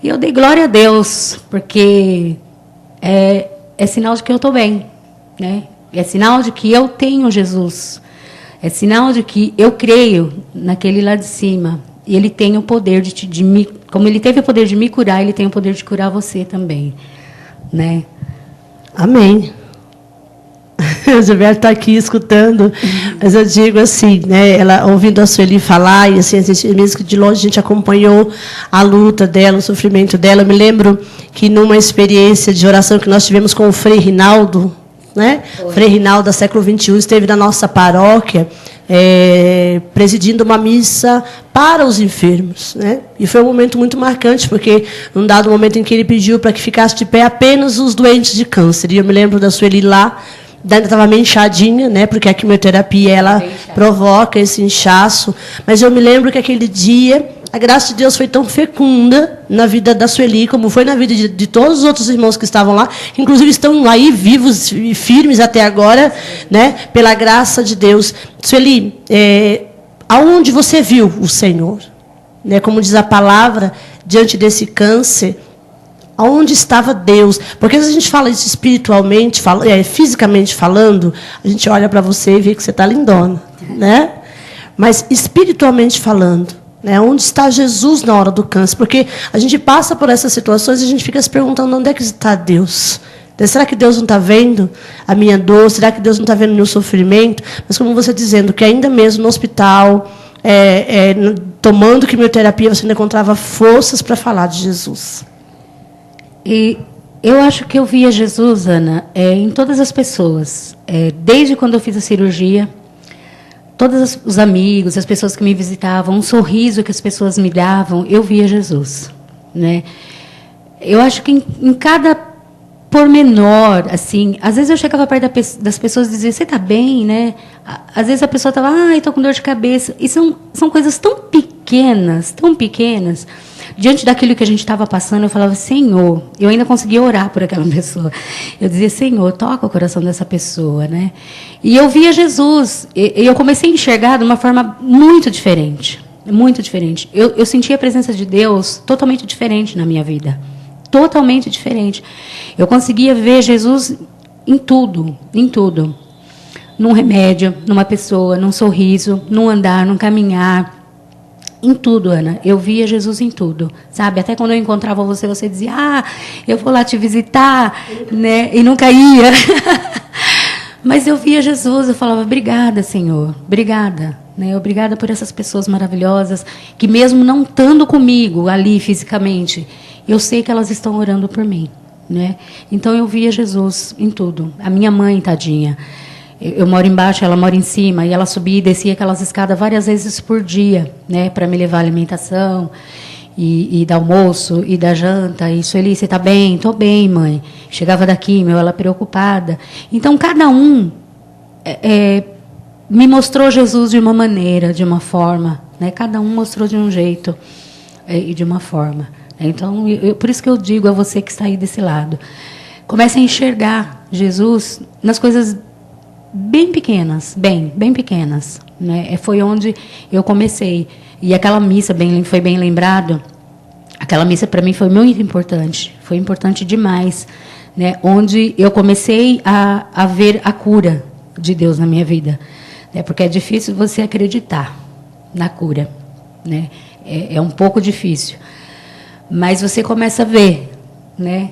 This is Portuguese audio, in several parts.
E eu dei glória a Deus, porque é sinal de que eu estou bem, né? É sinal de que eu tenho Jesus. É sinal de que eu creio naquele lá de cima. E Ele tem o poder de me... Como Ele teve o poder de me curar, Ele tem o poder de curar você também, né? Amém. A Gilberto está aqui escutando, mas eu digo assim, né, ela ouvindo a Sueli falar, e assim, mesmo que de longe a gente acompanhou a luta dela, o sofrimento dela. Eu me lembro que numa experiência de oração que nós tivemos com o Frei Rinaldo, né? Frei Rinaldo, da século XXI, esteve na nossa paróquia, presidindo uma missa para os enfermos, né? E foi um momento muito marcante, porque num dado momento em que ele pediu para que ficasse de pé apenas os doentes de câncer. E eu me lembro da Sueli lá, ainda estava meio inchadinha, né? Porque a quimioterapia ela provoca esse inchaço. Mas eu me lembro que aquele dia a graça de Deus foi tão fecunda na vida da Sueli, como foi na vida de todos os outros irmãos que estavam lá, que inclusive estão aí vivos e firmes até agora, né? Pela graça de Deus. Sueli, aonde você viu o Senhor? Né? Como diz a palavra, diante desse câncer, aonde estava Deus? Porque se a gente fala isso espiritualmente, fisicamente falando, a gente olha para você e vê que você está lindona, né? Mas espiritualmente falando, né? Onde está Jesus na hora do câncer? Porque a gente passa por essas situações e a gente fica se perguntando onde é que está Deus. Será que Deus não está vendo a minha dor? Será que Deus não está vendo o meu sofrimento? Mas como você dizendo que ainda mesmo no hospital, tomando quimioterapia, você ainda encontrava forças para falar de Jesus. E eu acho que eu via Jesus, Ana, em todas as pessoas. Desde quando eu fiz a cirurgia, todos os amigos, as pessoas que me visitavam, um sorriso que as pessoas me davam, eu via Jesus, né? Eu acho que em cada pormenor, assim, às vezes eu chegava perto das pessoas e dizia, você está bem, né? Às vezes a pessoa estava, estou com dor de cabeça. E são coisas tão pequenas, diante daquilo que a gente estava passando. Eu falava, Senhor, eu ainda conseguia orar por aquela pessoa. Eu dizia, Senhor, toca o coração dessa pessoa, né? E eu via Jesus, e eu comecei a enxergar de uma forma muito diferente, muito diferente. Eu sentia a presença de Deus totalmente diferente na minha vida. Totalmente diferente. Eu conseguia ver Jesus em tudo, em tudo. Num remédio, numa pessoa, num sorriso, num andar, num caminhar. Em tudo, Ana. Eu via Jesus em tudo, sabe? Até quando eu encontrava você, você dizia, eu vou lá te visitar, né? E nunca ia. Mas eu via Jesus, eu falava, obrigada, Senhor, obrigada. Né? Obrigada por essas pessoas maravilhosas, que mesmo não estando comigo ali fisicamente, eu sei que elas estão orando por mim, né? Então eu via Jesus em tudo. A minha mãe, tadinha, eu moro embaixo, ela mora em cima, e ela subia e descia aquelas escadas várias vezes por dia, né, para me levar alimentação, e dar almoço, e dar janta. E Sueli, você está bem? Estou bem, mãe. Chegava daqui, ela preocupada. Então, cada um me mostrou Jesus de uma maneira, de uma forma, né? Cada um mostrou de um jeito e de uma forma. Então, por isso que eu digo a você que está aí desse lado, comece a enxergar Jesus nas coisas bem pequenas, bem pequenas, né? Foi onde eu comecei. E aquela missa, foi bem lembrado, aquela missa para mim foi muito importante, foi importante demais, né? Onde eu comecei a ver a cura de Deus na minha vida, né? Porque é difícil você acreditar na cura, né? É um pouco difícil, mas você começa a ver, né?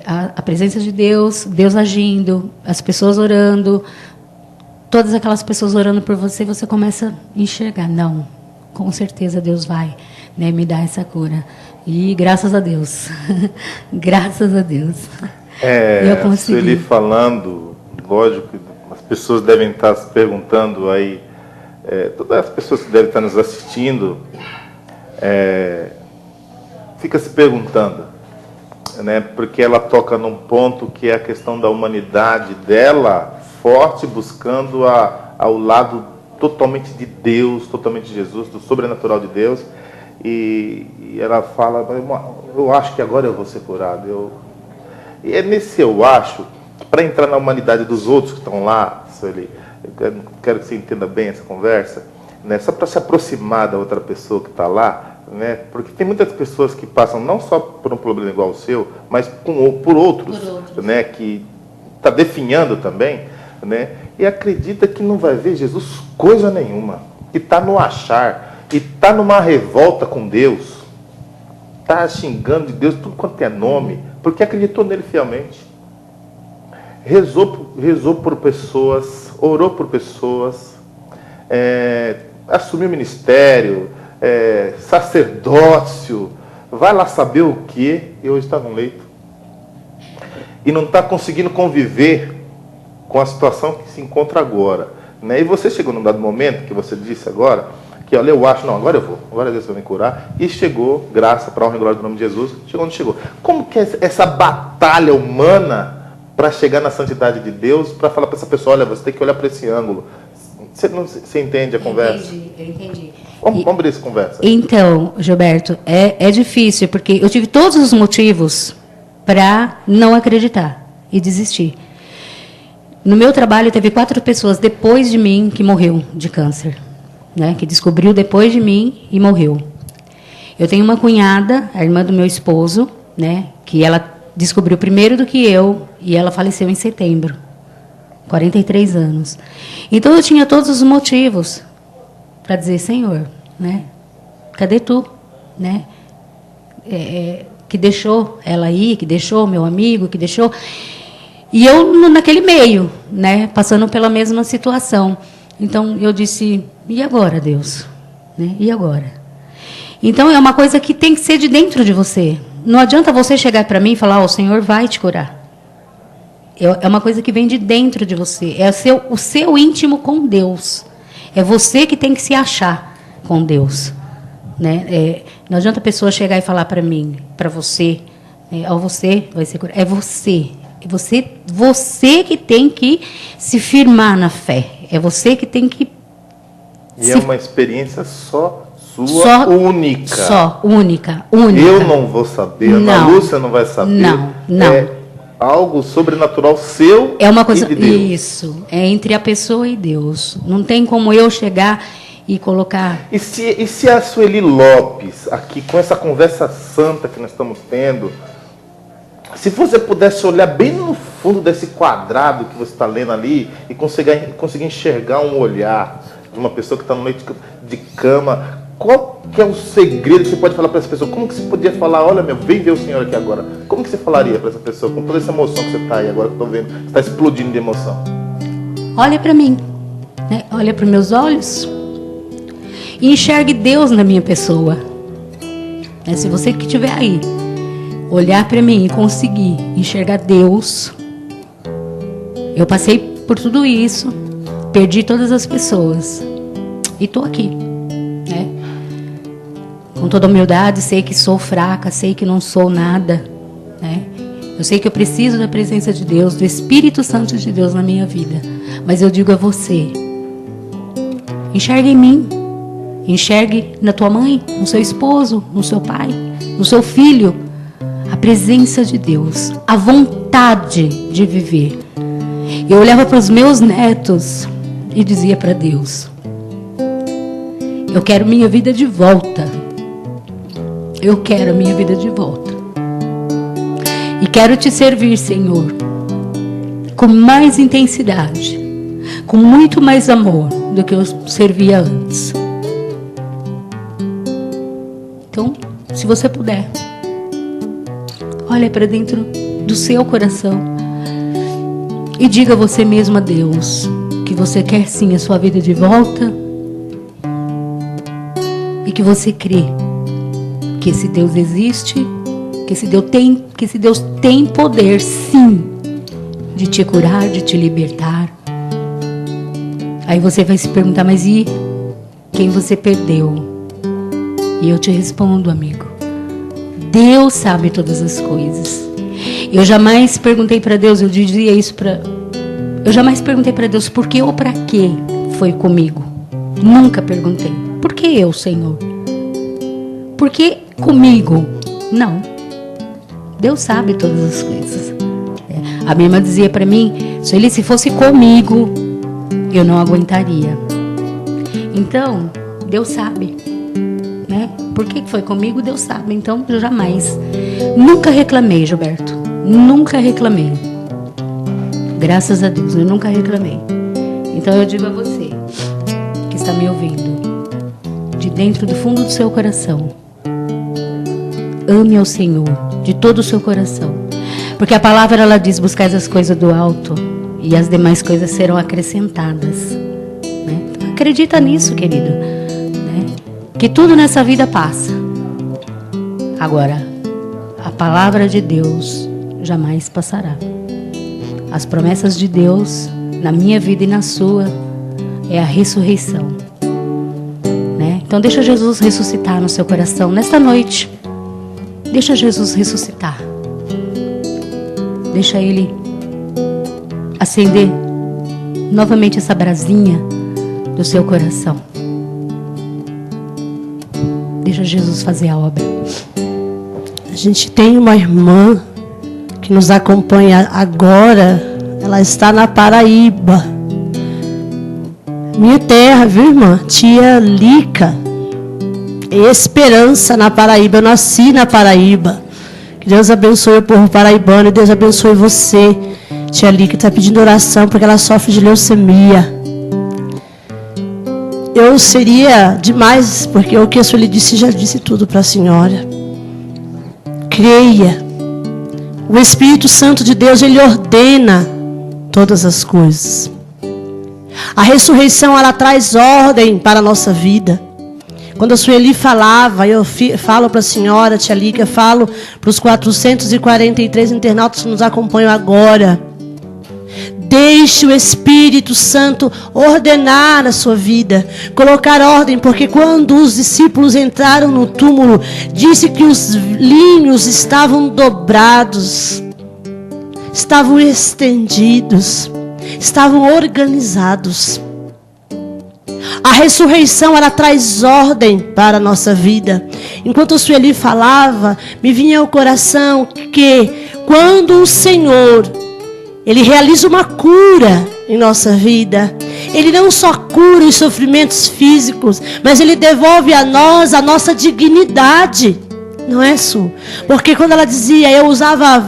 A presença de Deus, Deus agindo, as pessoas orando, todas aquelas pessoas orando por você, você começa a enxergar, não, com certeza Deus vai, né, me dar essa cura. E graças a Deus, graças a Deus, eu consegui. Ele falando, lógico, as pessoas devem estar se perguntando aí, todas as pessoas que devem estar nos assistindo, fica se perguntando, né, porque ela toca num ponto que é a questão da humanidade dela, forte, buscando ao lado totalmente de Deus, totalmente de Jesus, do sobrenatural de Deus, e ela fala, eu acho que agora eu vou ser curado. E é nesse eu acho, para entrar na humanidade dos outros que estão lá, Sueli, eu quero que você entenda bem essa conversa, né, só para se aproximar da outra pessoa que está lá, né? Porque tem muitas pessoas que passam não só por um problema igual ao seu, mas por outros, né? Que está definhando também, né? E acredita que não vai ver Jesus coisa nenhuma, que está no achar, e está numa revolta com Deus, está xingando de Deus tudo quanto é nome, porque acreditou nele fielmente. Rezou por pessoas, orou por pessoas, assumiu ministério, sacerdócio, vai lá saber o que, e hoje está no leito. E não está conseguindo conviver com a situação que se encontra agora, né? E você chegou num dado momento, que você disse agora, que olha, eu acho, não, agora eu vou, agora Deus vai me curar, e chegou, graça para a honra e glória do nome de Jesus, chegou onde chegou. Como que é essa batalha humana para chegar na santidade de Deus, para falar para essa pessoa, olha, você tem que olhar para esse ângulo? Você entende a conversa? Eu entendi. Vamos abrir essa conversa. Então, Gilberto, é difícil, porque eu tive todos os motivos para não acreditar e desistir. No meu trabalho, teve 4 pessoas depois de mim que morreu de câncer, né? Que descobriu depois de mim e morreu. Eu tenho uma cunhada, a irmã do meu esposo, né? Que ela descobriu primeiro do que eu, e ela faleceu em setembro, 43 anos. Então, eu tinha todos os motivos para dizer, Senhor, né? Cadê tu? Né? Que deixou ela aí, que deixou meu amigo, que deixou... E eu naquele meio, né? Passando pela mesma situação. Então, eu disse, e agora, Deus? Né? E agora? Então, é uma coisa que tem que ser de dentro de você. Não adianta você chegar para mim e falar, o Senhor vai te curar. É uma coisa que vem de dentro de você. É o seu íntimo com Deus. É você que tem que se achar com Deus. Né? Não adianta a pessoa chegar e falar para mim, para você, você vai ser curado. É você. É você que tem que se firmar na fé. É você que tem que... E é uma experiência só sua, única. Só, única. Eu não vou saber, a Ana Lúcia não vai saber. Não. É algo sobrenatural seu é uma coisa, e de Deus. Isso, é entre a pessoa e Deus. Não tem como eu chegar e colocar... E se a Sueli Lopes, aqui com essa conversa santa que nós estamos tendo, se você pudesse olhar bem no fundo desse quadrado que você está lendo ali e conseguir enxergar um olhar de uma pessoa que está no leito de cama, qual que é o segredo que você pode falar para essa pessoa? Como que você podia falar, olha, vem ver o Senhor aqui agora. Como que você falaria para essa pessoa, com toda essa emoção que você está aí agora, que eu estou vendo, você está explodindo de emoção? Olha para mim, né? Olha para os meus olhos e enxergue Deus na minha pessoa. Se você que estiver aí, olhar para mim e conseguir enxergar Deus. Eu passei por tudo isso, perdi todas as pessoas e estou aqui, né? Com toda humildade, sei que sou fraca, sei que não sou nada, né? Eu sei que eu preciso da presença de Deus, do Espírito Santo de Deus na minha vida. Mas eu digo a você, enxergue em mim, enxergue na tua mãe, no seu esposo, no seu pai, no seu filho, a presença de Deus, a vontade de viver. Eu olhava para os meus netos e dizia para Deus, eu quero minha vida de volta. Eu quero minha vida de volta. E quero te servir, Senhor, com mais intensidade, com muito mais amor do que eu servia antes. Então, se você puder, olha para dentro do seu coração e diga a você mesmo a Deus que você quer sim a sua vida de volta e que você crê que esse Deus existe, que esse Deus tem poder sim de te curar, de te libertar. Aí você vai se perguntar, mas e quem você perdeu? E eu te respondo, amigo, Deus sabe todas as coisas. Eu jamais perguntei para Deus, eu dizia isso eu jamais perguntei para Deus por que ou para que foi comigo. Nunca perguntei. Por que eu, Senhor? Por que comigo? Não. Deus sabe todas as coisas. A minha irmã dizia para mim, se fosse comigo, eu não aguentaria. Então, Deus sabe, né? Por que foi comigo, Deus sabe. Então, eu jamais. Nunca reclamei, Gilberto. Nunca reclamei. Graças a Deus, eu nunca reclamei. Então, eu digo a você, que está me ouvindo, de dentro do fundo do seu coração, ame ao Senhor, de todo o seu coração. Porque a palavra, ela diz, buscais as coisas do alto, e as demais coisas serão acrescentadas. Né? Então, acredita nisso, querido. Né? Que tudo nessa vida passa. Agora, a palavra de Deus jamais passará. As promessas de Deus, na minha vida e na sua, é a ressurreição. Né? Então, deixa Jesus ressuscitar no seu coração nesta noite. Deixa Jesus ressuscitar. Deixa Ele acender novamente essa brasinha do seu coração. Deixa Jesus fazer a obra. A gente tem uma irmã que nos acompanha agora. Ela está na Paraíba. Minha terra, viu, irmã? Tia Lica. Esperança na Paraíba. Eu nasci na Paraíba. Que Deus abençoe o povo paraibano. E Deus abençoe você, tia Lica, que está pedindo oração porque ela sofre de leucemia. Eu seria demais, porque o que a senhora disse, já disse tudo para a senhora. Creia. O Espírito Santo de Deus, Ele ordena todas as coisas. A ressurreição, ela traz ordem para a nossa vida. Quando a Sueli falava, eu falo para a senhora, tia Lica, falo para os 443 internautas que nos acompanham agora. Deixe o Espírito Santo ordenar a sua vida, colocar ordem, porque quando os discípulos entraram no túmulo, disse que os linhos estavam dobrados, estavam estendidos, estavam organizados. A ressurreição, ela traz ordem para a nossa vida. Enquanto o Sueli falava, me vinha ao coração que quando o Senhor, Ele realiza uma cura em nossa vida, Ele não só cura os sofrimentos físicos, mas Ele devolve a nós a nossa dignidade. Não é, Su? Porque quando ela dizia, eu usava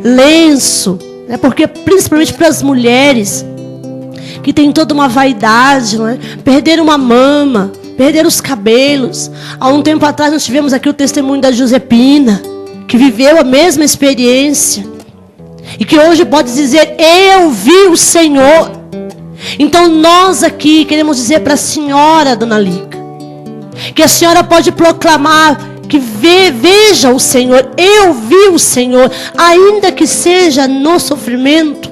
lenço, né? Porque principalmente para as mulheres que tem toda uma vaidade, não é? Perderam uma mama, perderam os cabelos. Há um tempo atrás nós tivemos aqui o testemunho da Josepina, que viveu a mesma experiência e que hoje pode dizer, eu vi o Senhor. Então nós aqui queremos dizer para a senhora, dona Lica, que a senhora pode proclamar que veja o Senhor, eu vi o Senhor, ainda que seja no sofrimento.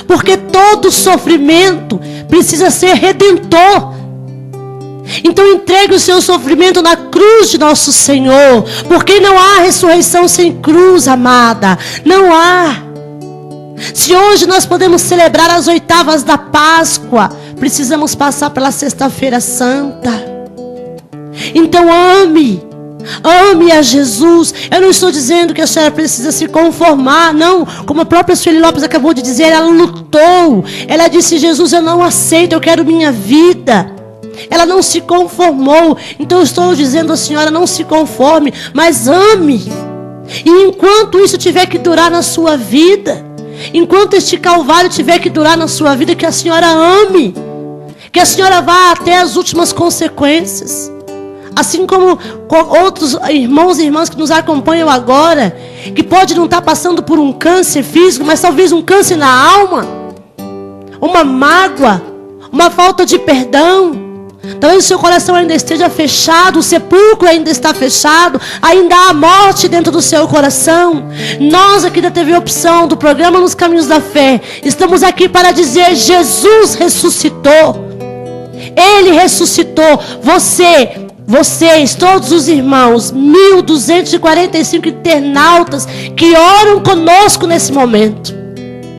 Porque todo sofrimento precisa ser redentor. Então entregue o seu sofrimento na cruz de nosso Senhor. Porque não há ressurreição sem cruz, amada. Não há. Se hoje nós podemos celebrar as 8º da Páscoa, precisamos passar pela Sexta-feira Santa. Então ame. Ame a Jesus. Eu não estou dizendo que a senhora precisa se conformar, não. Como a própria Sueli Lopes acabou de dizer, ela lutou. Ela disse, Jesus, eu não aceito, eu quero minha vida. Ela não se conformou. Então eu estou dizendo à senhora, não se conforme, mas ame. E enquanto isso tiver que durar na sua vida, enquanto este calvário tiver que durar na sua vida, que a senhora ame, que a senhora vá até as últimas consequências. Assim como outros irmãos e irmãs que nos acompanham agora, que pode não estar passando por um câncer físico, mas talvez um câncer na alma, uma mágoa, uma falta de perdão. Talvez o seu coração ainda esteja fechado, o sepulcro ainda está fechado, ainda há morte dentro do seu coração. Nós aqui da TV Opção, do programa Nos Caminhos da Fé, estamos aqui para dizer, Jesus ressuscitou. Ele ressuscitou. Vocês, todos os irmãos, 1245 internautas que oram conosco nesse momento.